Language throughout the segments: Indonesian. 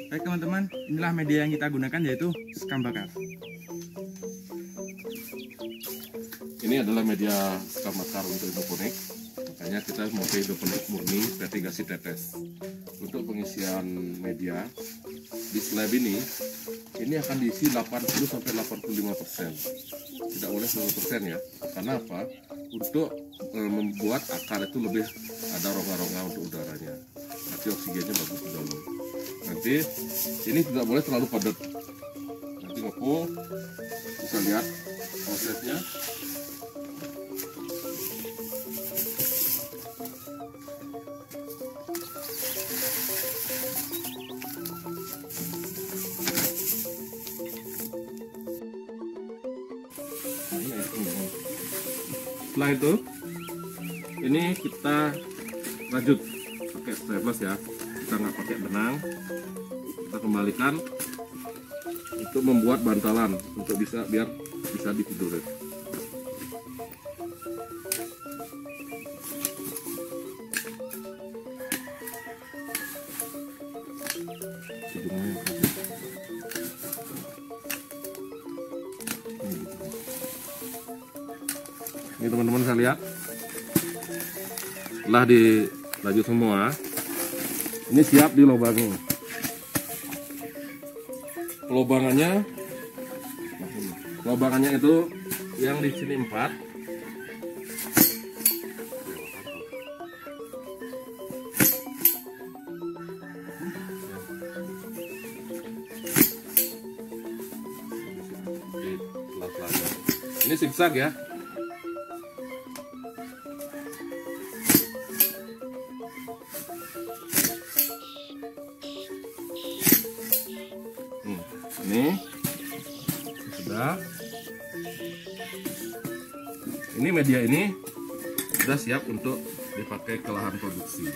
Baik teman-teman, inilah media yang kita gunakan, yaitu sekam bakar. Ini adalah media sekam bakar untuk hidroponik. Makanya kita memakai hidroponik murni vertigasi tetes. Untuk pengisian media di slab ini akan diisi 80-85%. Tidak boleh 100% ya. Karena apa? Untuk membuat akar itu lebih ada rongga-rongga untuk udaranya. Nanti oksigennya bagus di dalam. Nanti ini tidak boleh terlalu padat. Nanti ngepul, bisa lihat prosesnya. Setelah itu, ini kita rajut pakai strapless ya. Kita nggak pakai benang. Kita kembalikan untuk membuat bantalan untuk biar bisa ditidurin. Ini teman-teman saya lihat setelah dirajut semua, ini siap dilobangi. Lobangannya itu yang di sini 4. Ini zigzag ya. Ini sudah. Ini media ini sudah siap untuk dipakai ke lahan produksi.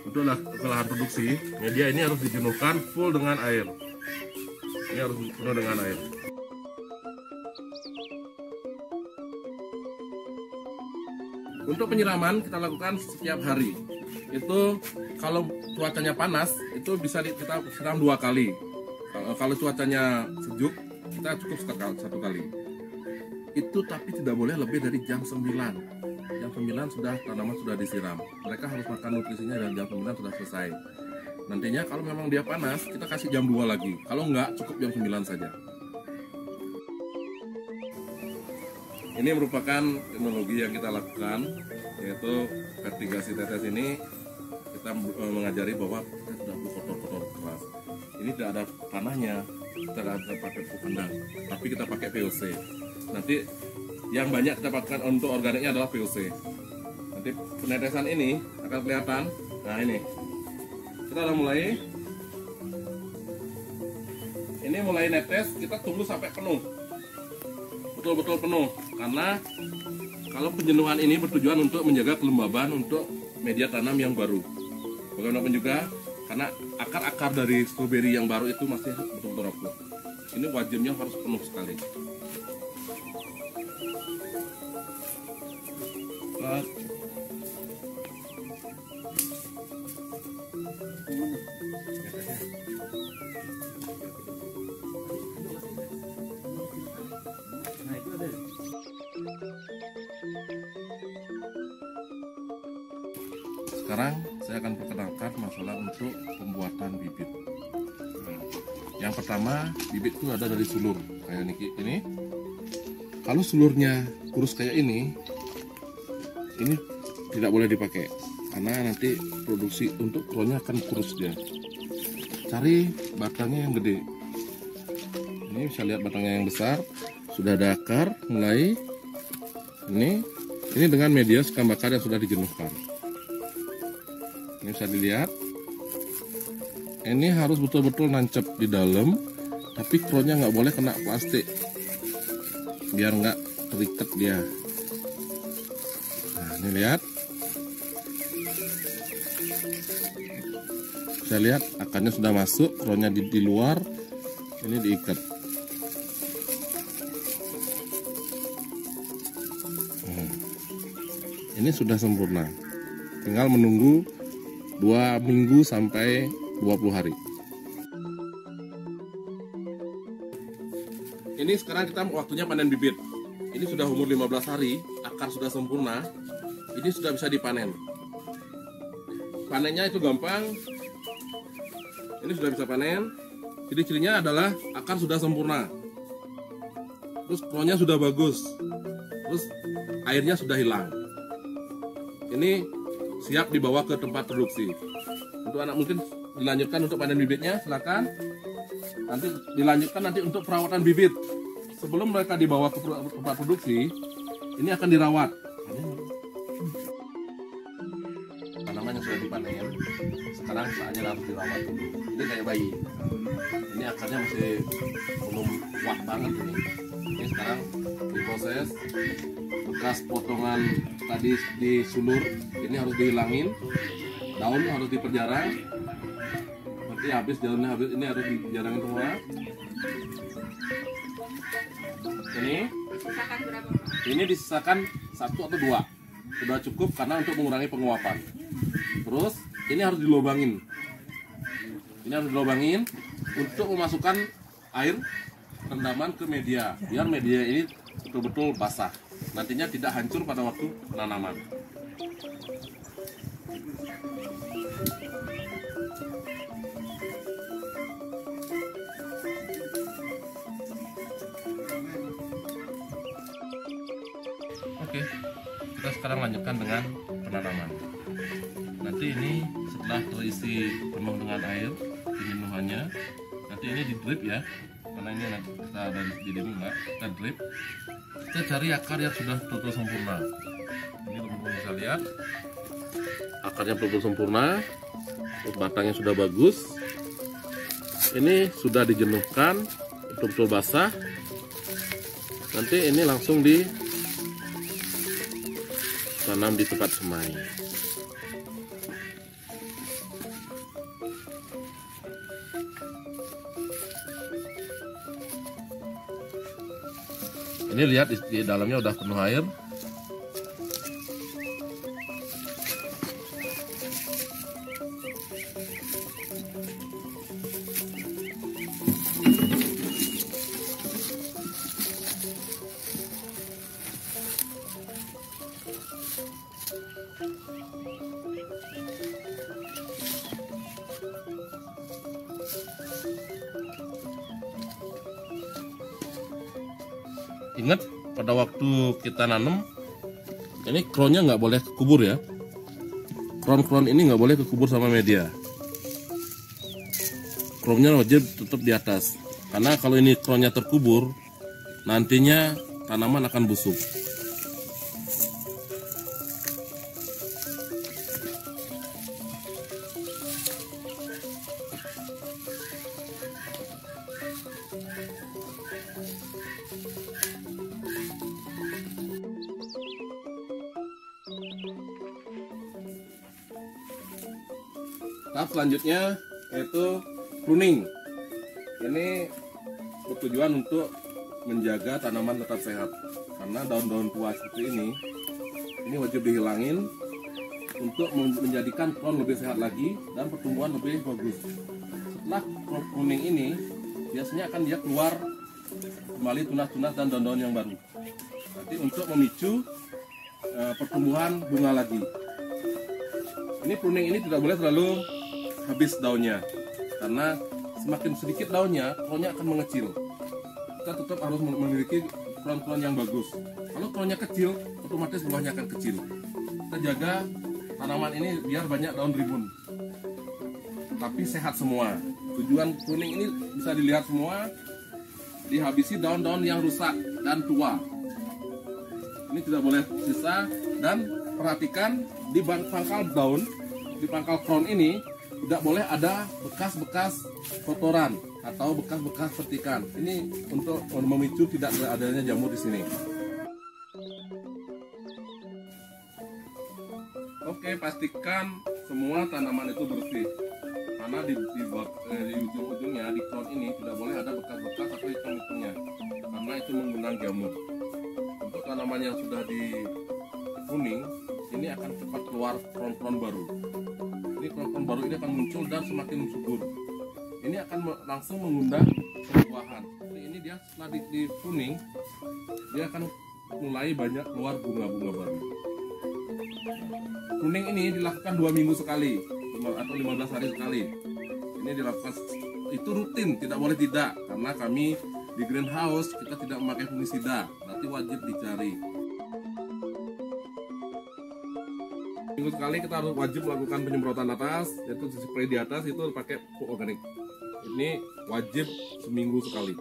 Untuk ke lahan produksi, media ini harus dijenuhkan full dengan air. Ini harus penuh dengan air. Untuk penyiraman kita lakukan setiap hari. Itu kalau cuacanya panas, itu bisa kita siram 2 kali. Kalau cuacanya sejuk, kita cukup 1 kali. Itu tapi tidak boleh lebih dari jam 9. Jam 9 tanaman sudah disiram. Mereka harus makan nutrisinya dan jam 9 sudah selesai. Nantinya kalau memang dia panas, kita kasih jam 2 lagi. Kalau enggak, cukup jam 9 saja. Ini merupakan teknologi yang kita lakukan, yaitu vertigasi tetes ini. Kita mengajari bahwa kita tidak perlu kotor-kotor keras. Ini tidak ada tanahnya, kita tidak ada pakai pupuk kandang, tapi kita pakai VOC. Nanti yang banyak kita pakai untuk organiknya adalah VOC. Nanti penetesan ini akan kelihatan. Nah ini, kita udah mulai. Ini mulai netes, kita tunggu sampai penuh, betul-betul penuh. Karena kalau penjenuhan ini bertujuan untuk menjaga kelembaban untuk media tanam yang baru. Bagaimanapun juga, karena akar-akar dari stroberi yang baru itu masih betul-betul rapuh. Ini wajibnya harus penuh sekali. Sekarang saya akan perkenalkan masalah untuk pembuatan bibit. Yang pertama, bibit itu ada dari sulur kayak ini. Kalau sulurnya kurus kayak ini tidak boleh dipakai karena nanti produksi untuk klonya akan kurus dia. Cari batangnya yang gede. Ini bisa lihat batangnya yang besar, sudah ada akar mulai. Ini dengan media sekam bakar yang sudah dijenuhkan. Ini bisa dilihat. Ini harus betul-betul nancep di dalam, tapi kronya nggak boleh kena plastik, biar nggak terikat dia. Nah, ini lihat. Saya lihat akarnya sudah masuk, kronya di luar, ini diikat. Ini sudah sempurna, tinggal menunggu 2 minggu sampai 20 hari. Ini sekarang kita waktunya panen bibit. Ini sudah umur 15 hari, akar sudah sempurna, ini sudah bisa dipanen. Panennya itu gampang, ini sudah bisa panen. Ciri-cirinya adalah akar sudah sempurna, terus kronya sudah bagus, terus airnya sudah hilang. Ini siap dibawa ke tempat produksi. Untuk anak mungkin dilanjutkan untuk panen bibitnya, silakan. Nanti dilanjutkan nanti untuk perawatan bibit. Sebelum mereka dibawa ke tempat produksi, ini akan dirawat. Tanaman yang sudah dipanen, sekarang saatnya harus dirawat dulu. Ini kayak bayi. Ini akarnya masih belum kuat banget ini. Ini sekarang diproses. Bekas potongan tadi disulur, ini harus dihilangin. Daun harus diperjarang. Nanti habis daunnya habis, ini harus dijarangin semua. Ini disisakan 1 atau 2. Sudah cukup karena untuk mengurangi penguapan. Terus ini harus dilobangin. Ini harus dilobangin untuk memasukkan air rendaman ke media, biar media ini betul-betul basah. Nantinya tidak hancur pada waktu penanaman. Oke, kita sekarang lanjutkan dengan penanaman. Nanti ini setelah terisi penuh dengan air minumannya, nanti ini di drip ya, karena ini nanti kita dari dilim enggak, kita drip. Kita cari akar yang sudah betul-betul sempurna. Ini teman-teman bisa lihat, akarnya betul-betul sempurna, batangnya sudah bagus. Ini sudah dijenuhkan, betul-betul basah. Nanti ini langsung ditanam di tempat semai. Ini lihat di dalamnya udah penuh air. Ingat pada waktu kita nanam, ini kronnya nggak boleh kekubur ya. Kron-kron ini nggak boleh kekubur sama media. Kronnya wajib tetap di atas. Karena kalau ini kronnya terkubur, nantinya tanaman akan busuk. Tahap selanjutnya yaitu pruning. Ini bertujuan untuk menjaga tanaman tetap sehat, karena daun-daun tua seperti ini wajib dihilangin untuk menjadikan kron lebih sehat lagi dan pertumbuhan lebih bagus. Setelah pruning ini biasanya akan dia keluar kembali tunas-tunas dan daun-daun yang baru. Nanti untuk memicu pertumbuhan bunga lagi. Ini pruning ini tidak boleh terlalu habis daunnya, karena semakin sedikit daunnya, kronnya akan mengecil. Kita tetap harus memiliki kron-kron yang bagus. Kalau kronnya kecil, otomatis buahnya akan kecil. Kita jaga tanaman ini biar banyak daun rimbun, tapi sehat semua. Tujuan pruning ini bisa dilihat semua, dihabisi daun-daun yang rusak dan tua. Ini tidak boleh sisa, dan perhatikan di pangkal daun, di pangkal kron ini tidak boleh ada bekas-bekas kotoran atau bekas-bekas petikan. Ini untuk memicu tidak adanya jamur di sini. Oke. Oke, pastikan semua tanaman itu bersih. Karena di ujung-ujungnya di crown ini tidak boleh ada bekas-bekas atau hitam-hitamnya, karena itu mengundang jamur. Untuk tanaman yang sudah di kuning, ini akan cepat keluar kron-kron baru. Ini kron-kron baru ini akan muncul dan semakin subur. Ini akan langsung mengundang buah-buahan. Ini dia setelah di kuning, dia akan mulai banyak keluar bunga-bunga baru. Kuning ini dilakukan 2 minggu sekali atau 15 hari sekali. Ini dilakukan, itu rutin, tidak boleh tidak, karena kami di greenhouse kita tidak memakai fungisida, berarti wajib dicari. Minggu sekali kita harus wajib melakukan penyemprotan atas, yaitu spray di atas itu pakai pupuk organik. Ini wajib seminggu sekali.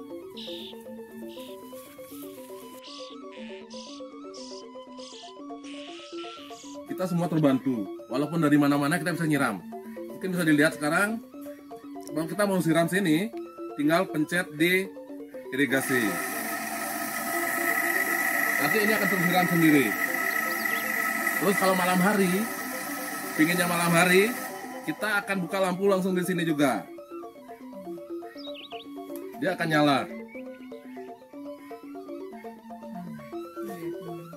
Kita semua terbantu, walaupun dari mana-mana kita bisa nyiram. Mungkin bisa dilihat sekarang, kalau kita mau siram sini, tinggal pencet di irigasi. Nanti ini akan tersiram sendiri. Terus kalau malam hari, pinginnya malam hari, kita akan buka lampu langsung di sini juga. Dia akan nyala.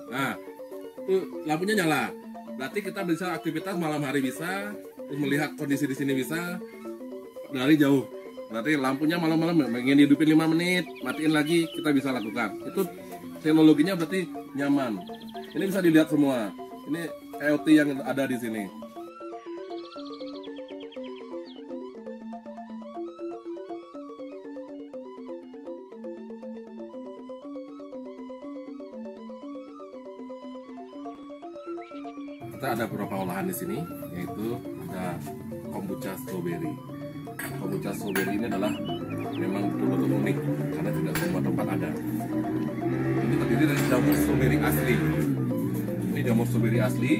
Nah, tuh lampunya nyala. Berarti kita bisa aktivitas malam hari bisa, terus melihat kondisi di sini bisa dari jauh. Berarti lampunya malam-malam ingin hidupin 5 menit, matiin lagi, kita bisa lakukan. Itu teknologinya berarti nyaman. Ini bisa dilihat semua. Ini IoT yang ada di sini. Kita ada beberapa olahan di sini, yaitu ada kombucha strawberry. Kombucha strawberry ini adalah memang betul-betul unik karena tidak semua tempat ada. Ini terdiri dari jamur strawberry asli. Ini jamur strawberry asli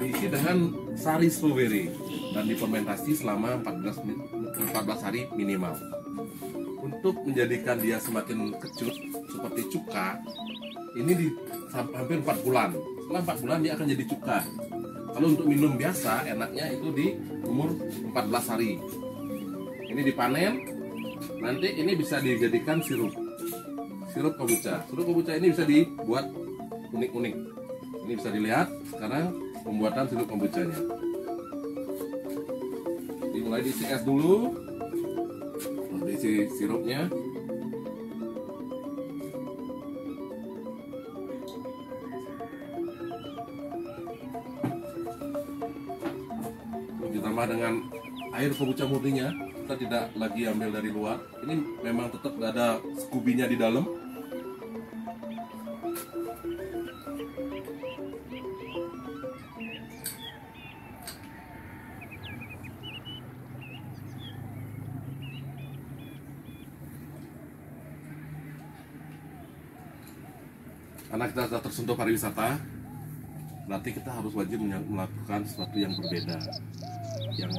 diisi dengan sari strawberry dan difermentasi selama 14 hari minimal. Untuk menjadikan dia semakin kecut seperti cuka, ini hampir 4 bulan. Setelah 4 bulan dia akan jadi cuka. Kalau untuk minum biasa enaknya itu di umur 14 hari. Ini dipanen, nanti ini bisa dijadikan sirup kombucha. Sirup kombucha ini bisa dibuat unik-unik. Ini bisa dilihat sekarang pembuatan sirup kombuchanya. Dimulai diisi es dulu, terus diisi sirupnya. Ditambah dengan air kombucha murninya, kita tidak lagi ambil dari luar. Ini memang tetap ada skubinya di dalam. Karena kita sudah tersentuh pariwisata, berarti kita harus wajib melakukan sesuatu yang berbeda, yang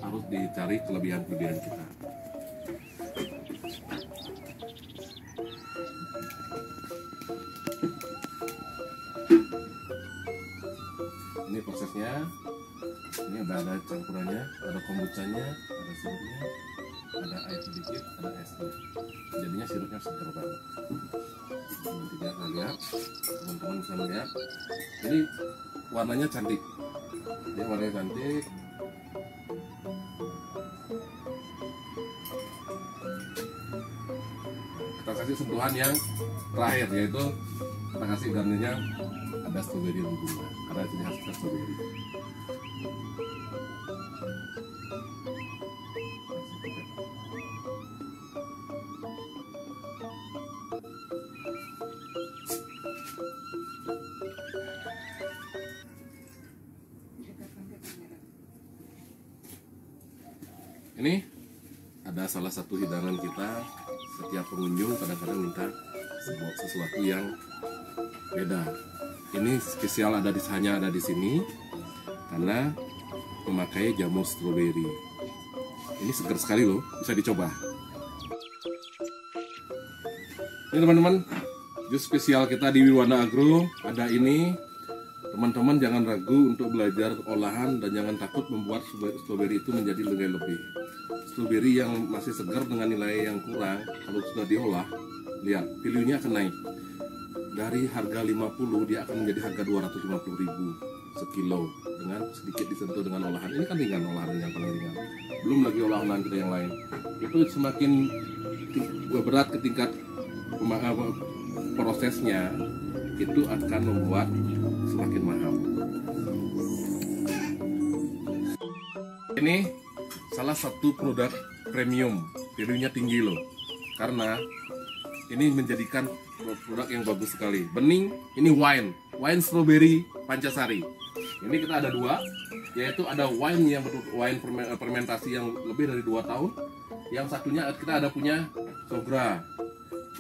harus dicari kelebihan-kelebihan kita. Ini prosesnya, ini ada campurannya, ada kombuchanya, ada sirupnya, ada air sedikit, ada esnya. Jadinya sirupnya segar banget. Tidak lihat, teman-teman bisa melihat. Ini warnanya cantik. Ini warnanya cantik. Kita kasih sentuhan yang terakhir, yaitu kita kasih garninya ada strawberry dan bunga, karena ciri khas kita strawberry. Ini ada salah satu hidangan kita. Setiap pengunjung kadang-kadang minta sesuatu yang beda. Ini spesial hanya ada di sini karena memakai jamur stroberi. Ini segar sekali loh, bisa dicoba. Ini teman-teman, jus spesial kita di Wiwana Agro ada ini. Teman-teman jangan ragu untuk belajar olahan dan jangan takut membuat stroberi itu menjadi nilai lebih. Stroberi yang masih segar dengan nilai yang kurang, kalau sudah diolah, lihat value-nya akan naik. Dari harga 50 dia akan menjadi harga 250.000 sekilo dengan sedikit disentuh dengan olahan. Ini kan ringan, olahan yang paling ringan. Belum lagi olahan kita yang lain. Itu semakin berat ke tingkat prosesnya, itu akan membuat semakin mahal. Ini salah satu produk premium, value-nya tinggi loh, karena ini menjadikan produk yang bagus sekali. Bening, ini wine strawberry Pancasari. Ini kita ada dua, yaitu ada wine yang wine fermentasi yang lebih dari 2 tahun. Yang satunya kita ada punya Sogra.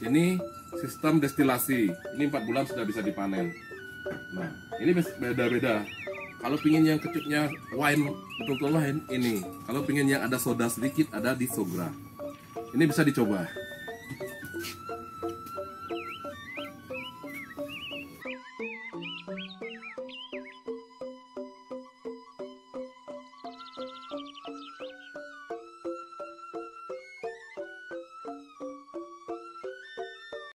Ini sistem destilasi. Ini 4 bulan sudah bisa dipanen. Nah, ini beda-beda. Kalau pingin yang kecutnya wine betul-betul wine, ini. Kalau pingin yang ada soda sedikit, ada di Sogra. Ini bisa dicoba.